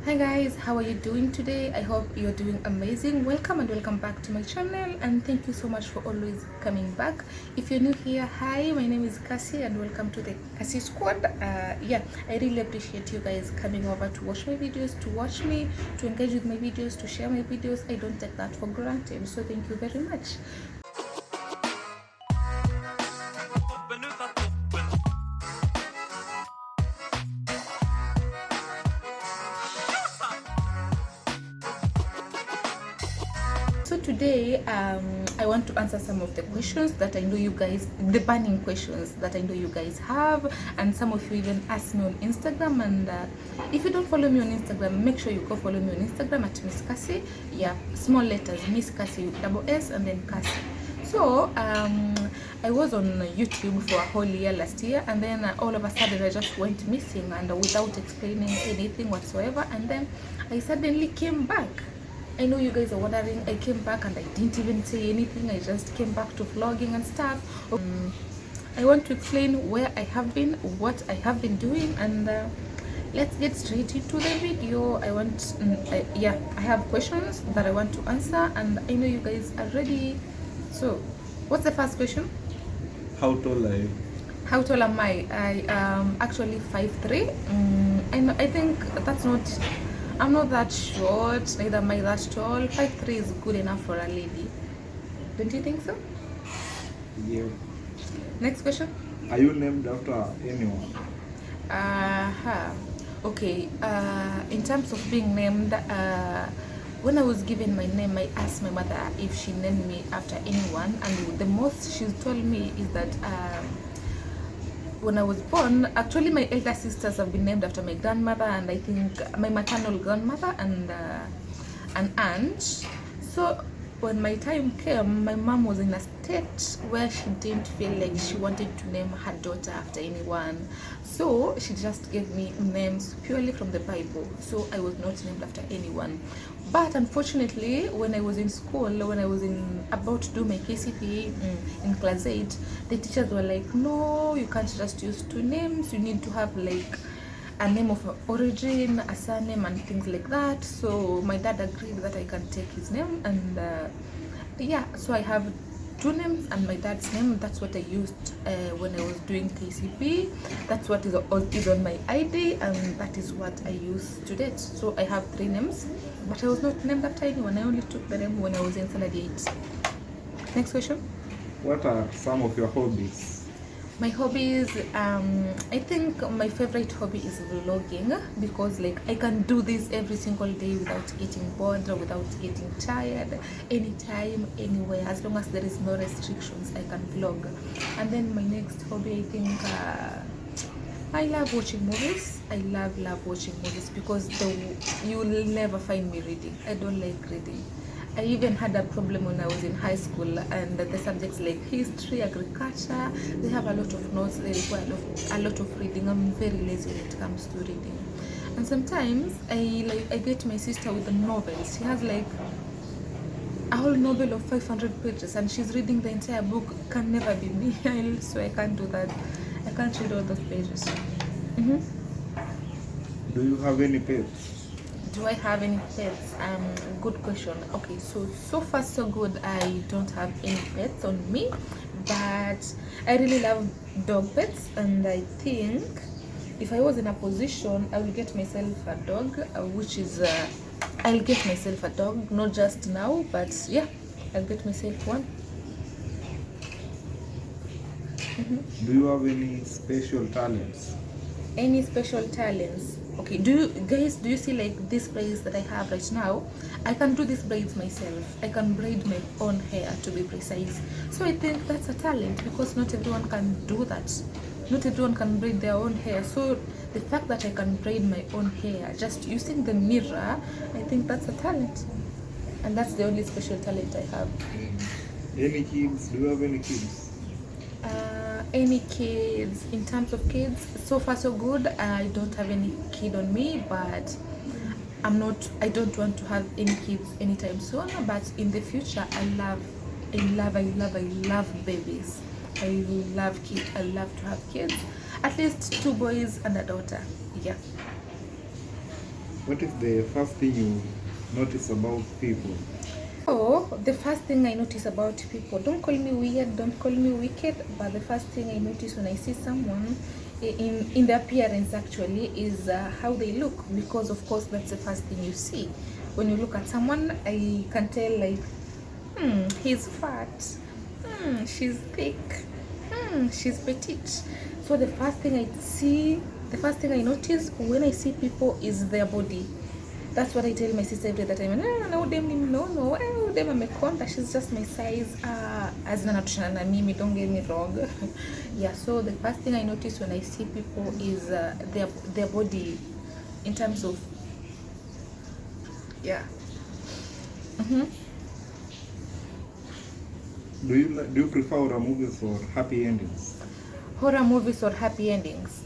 Hi guys, how are you doing today? I hope you're doing amazing. Welcome and welcome back to my channel, and thank you so much for always coming back. If you're new here, hi, my name is Cassie and welcome to the Cassie Squad. I really appreciate you guys coming over to watch my videos, to watch me, to engage with my videos, to share my videos. I don't take that for granted, so thank you very much. So today, I want to answer some of the questions that I know you guys, the burning questions that I know you guys have, and some of you even asked me on Instagram. And if you don't follow me on Instagram, make sure you go follow me on Instagram at Miss Cassie. Yeah, small letters, Miss Cassie with double S and then Cassie. So I was on YouTube for a whole year last year, and then all of a sudden I just went missing and without explaining anything whatsoever, and then I suddenly came back. I know you guys are wondering, I came back and I didn't even say anything. I just came back to vlogging and stuff. I want to explain where I have been, what I have been doing, and let's get straight into the video. I have questions that I want to answer, and I know you guys are ready. So, what's the first question? How tall are you? How tall am I? I am actually 5'3". And I think that's not, I'm not that short, neither am I that tall. 5'3" is good enough for a lady. Don't you think so? Yeah. Next question. Are you named after anyone? Okay. In terms of being named, when I was given my name, I asked my mother if she named me after anyone, and the most she's told me is that when I was born, actually my elder sisters have been named after my grandmother, and I think my maternal grandmother and an aunt. So when my time came, my mom was in a state where she didn't feel like she wanted to name her daughter after anyone. So she just gave me names purely from the Bible. So I was not named after anyone. But unfortunately, when I was in school, when I was about to do my KCPE in class 8, the teachers were like, no, you can't just use two names. You need to have like a name of origin, a surname, and things like that. So my dad agreed that I can take his name, and so I have two names and my dad's name. That's what I used when I was doing KCP. That's what is on my ID, and that is what I use to date. So I have three names, but I was not named after anyone. I only took the name when I was in standard 8. Next question. What are some of your hobbies? My hobbies, I think my favorite hobby is vlogging, because like I can do this every single day without getting bored or without getting tired, anytime, anywhere, as long as there is no restrictions, I can vlog. And then my next hobby, I think I love watching movies. I love watching movies, because you will never find me reading. I don't like reading. I even had a problem when I was in high school, and the subjects like history, agriculture, they have a lot of notes, they require a lot of reading. I'm very lazy when it comes to reading. And sometimes I get my sister with the novels. She has like a whole novel of 500 pages and she's reading the entire book. Can never be me. So I can't do that. I can't read all those pages. Do you have any pets? Do I have any pets? Good question. Okay, so far so good. I don't have any pets on me, but I really love dog pets, and I think if I was in a position, I will get myself a dog, I'll get myself a dog, not just now, but yeah, I'll get myself one. Do you have any special talents? Any special talents? Okay, do you see like this braids that I have right now? I can do these braids myself. I can braid my own hair, to be precise. So I think that's a talent, because not everyone can do that. Not everyone can braid their own hair. So the fact that I can braid my own hair just using the mirror, I think that's a talent. And that's the only special talent I have. Any kids? Do you have any kids? Any kids? In terms of kids, so far so good. I don't have any kid on me, but I don't want to have any kids anytime soon. But in the future, I love babies. I love kids. I love to have kids. At least 2 boys and a daughter. Yeah. What is the first thing you notice about people? Oh, the first thing I notice about people, don't call me weird, don't call me wicked, but the first thing I notice when I see someone in the appearance actually is how they look, because of course that's the first thing you see. When you look at someone, I can tell like, he's fat, she's thick, she's petite. So the first thing I notice when I see people is their body. That's what I tell my sister every time. No, dem amekonda, she's just my size. As natushana na mimi, don't get me wrong. Yeah, so the first thing I notice when I see people is their body, in terms of, yeah. Do you prefer horror movies or happy endings? Horror movies or happy endings?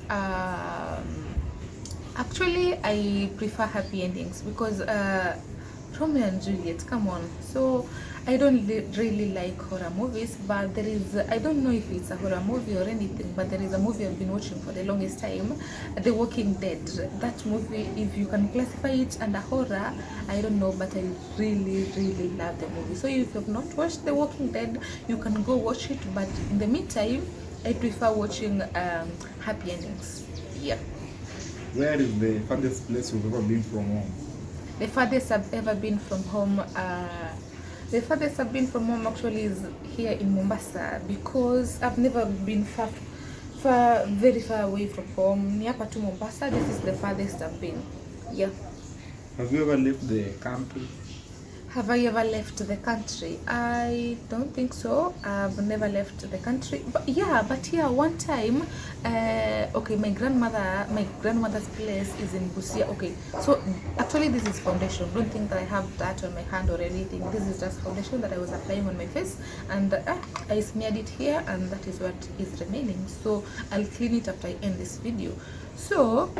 Actually, I prefer happy endings because Romeo and Juliet, come on. So I don't really like horror movies, but there is, I don't know if it's a horror movie or anything, but there is a movie I've been watching for the longest time, The Walking Dead. That movie, if you can classify it under horror, I don't know, but I really love the movie. So if you have not watched The Walking Dead, you can go watch it, but in the meantime, I prefer watching happy endings. Yeah. Where is the farthest place you've ever been from home? The farthest I've ever been from home, actually is here in Mombasa, because I've never been very far away from home. Ni hapa tu Mombasa, this is the farthest I've been. Yeah. Have you ever left the country? Have I ever left the country? I don't think so. I've never left the country. But yeah, one time, okay, my grandmother's place is in Busia. Okay, so actually this is foundation. Don't think that I have that on my hand or anything. This is just foundation that I was applying on my face, and I smeared it here, and that is what is remaining. So I'll clean it after I end this video. So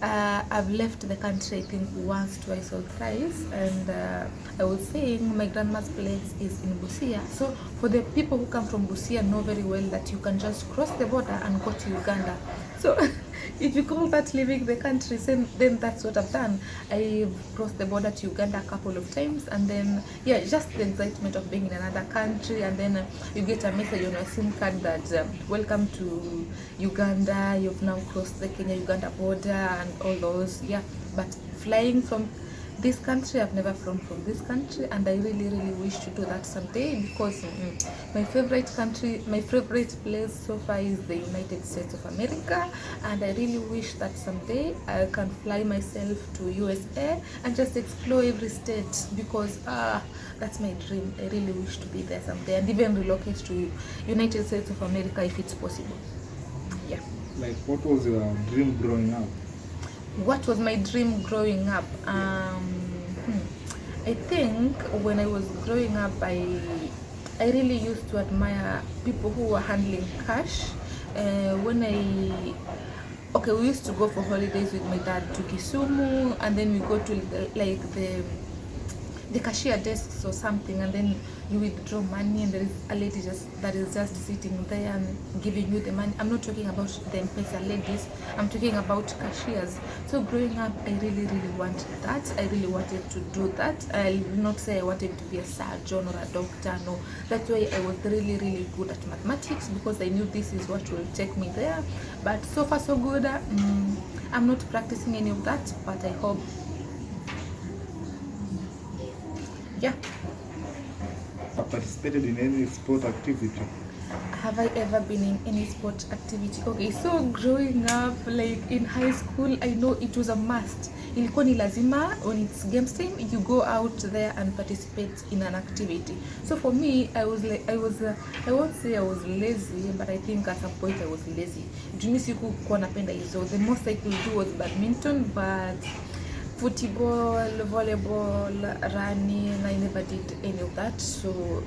I've left the country, I think once, twice or thrice, and I was saying my grandma's place is in Busia. So for the people who come from Busia know very well that you can just cross the border and go to Uganda. So if you call that leaving the country, then that's what I've done. I've crossed the border to Uganda a couple of times, and then yeah, just the excitement of being in another country, and then you get a message on your SIM card that welcome to Uganda, you've now crossed the Kenya-Uganda border, and all those. Yeah, but flying from this country, I've never flown from this country, and I really wish to do that someday, because my favorite country, my favorite place so far is the United States of America, and I really wish that someday I can fly myself to USA and just explore every state, because that's my dream. I really wish to be there someday, and even relocate to United States of America if it's possible. Yeah. Like, what was your dream growing up? What was my dream growing up? I think when I was growing up, I really used to admire people who were handling cash. We used to go for holidays with my dad to Kisumu, and then we go to the cashier desks or something, and then you withdraw money, and there is a lady that is just sitting there and giving you the money. I'm not talking about the M-Pesa ladies, I'm talking about cashiers. So growing up, I really wanted that. I really wanted to do that. I will not say I wanted to be a surgeon or a doctor, no. That's why I was really good at mathematics, because I knew this is what will take me there. But so far so good. I'm not practicing any of that, but I hope. Yeah. Participated in any sport activity? Have I ever been in any sport activity? Okay, so growing up, like in high school, I know it was a must. Ilikuwa ni lazima, when it's games time, you go out there and participate in an activity. So for me, I won't say I was lazy, but I think at some point I was lazy. Juni sikuwa napenda hizo. The most I could do was badminton, but football, volleyball, running, I never did any of that, so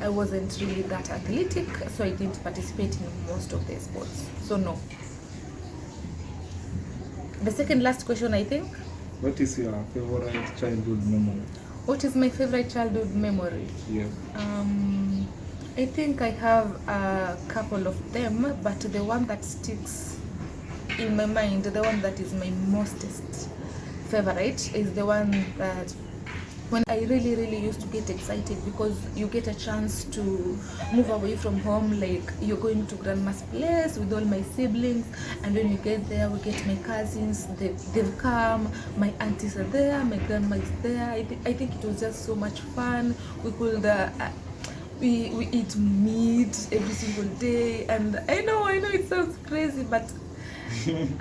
I wasn't really that athletic, so I didn't participate in most of the sports, so no. The second last question, I think. What is your favorite childhood memory? What is my favorite childhood memory? Yeah. I think I have a couple of them, but the one that sticks in my mind, the one that is my mostest favorite is the one that when I really used to get excited, because you get a chance to move away from home. Like, you're going to grandma's place with all my siblings, and when you get there, we get my cousins, they've come, my aunties are there, my grandma is there. I think it was just so much fun. We could we eat meat every single day, and I know it sounds crazy, but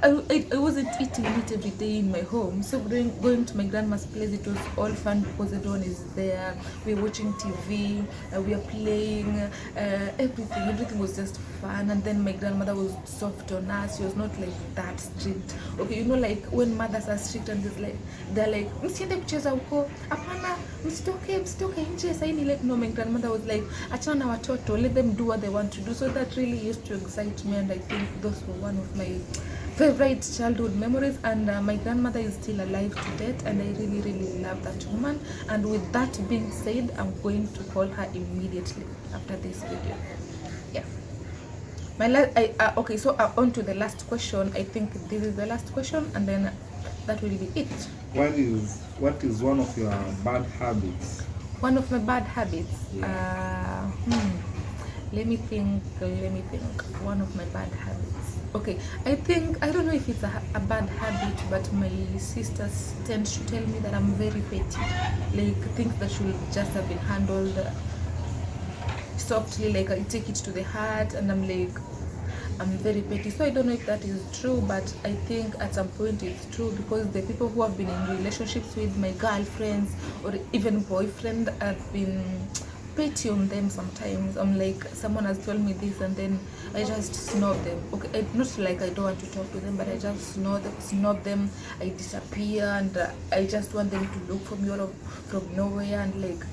I wasn't eating meat every day in my home. So going to my grandma's place, it was all fun because everyone is there. We're watching TV, we are playing, everything was just fun. And then my grandmother was soft on us. She was not like that strict. Okay, like when mothers are strict and they're like, msiende kucheza huko, hapana, msitoke nje sasa hivi. Like, no, my grandmother was like, achana na watoto, let them do what they want to do. So that really used to excite me, and I think those were one of my favorite childhood memories. And my grandmother is still alive to date, and I really love that woman. And with that being said, I'm going to call her immediately after this video. Yeah, okay, so on to the last question. I think this is the last question, and then that will be it. What is one of your bad habits? One of my bad habits? Yeah. Let me think. One of my bad habits. Okay, I don't know if it's a bad habit, but my sisters tend to tell me that I'm very petty. Like, things that should just have been handled softly, like I take it to the heart, and I'm like, I'm very petty. So I don't know if that is true, but I think at some point it's true, because the people who have been in relationships with my girlfriends or even boyfriend have been petty on them sometimes. I'm like, someone has told me this, and then I just snob them. Okay, not like I don't want to talk to them, but I just snob them. I disappear, and I just want them to look for me out from nowhere, and like,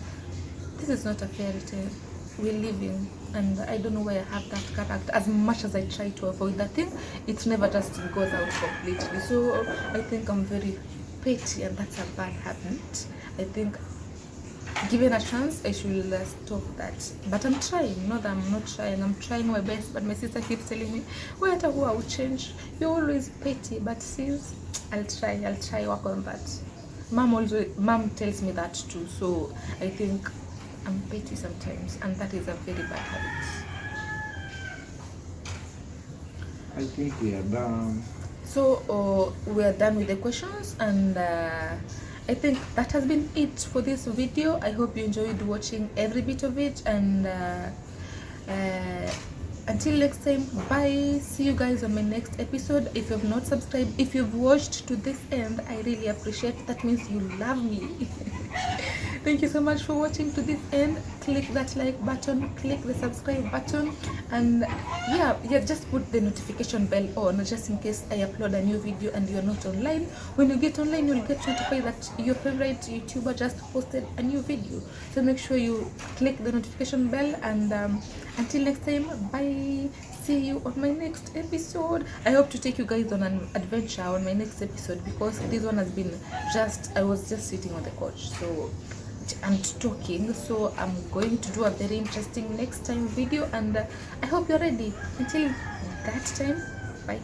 this is not a fairy tale. We're living, and I don't know why I have that character. As much as I try to avoid that thing, it never just goes out completely. So I think I'm very petty, and that's a bad habit. I think, given a chance, I should stop that. But I'm trying. Not that I'm not trying. I'm trying my best. But my sister keeps telling me, "Wait, I will change. You're always petty." But sis, I'll try work on that. Mom tells me that too. So I think I'm petty sometimes, and that is a very bad habit. I think we are done. So we are done with the questions, and I think that has been it for this video. I hope you enjoyed watching every bit of it, and until next time, bye. See you guys on my next episode. If you have not subscribed, if you've watched to this end, I really appreciate it. That means you love me. Thank you so much for watching to this end. Click that like button, click the subscribe button, and yeah, just put the notification bell on, just in case I upload a new video and you're not online. When you get online, you'll get notified that your favorite YouTuber just posted a new video. So make sure you click the notification bell, and until next time, bye. See you on my next episode. I hope to take you guys on an adventure on my next episode, because this one has been I was just sitting on the couch and talking. So I'm going to do a very interesting next time video, and I hope you're ready. Until that time, bye.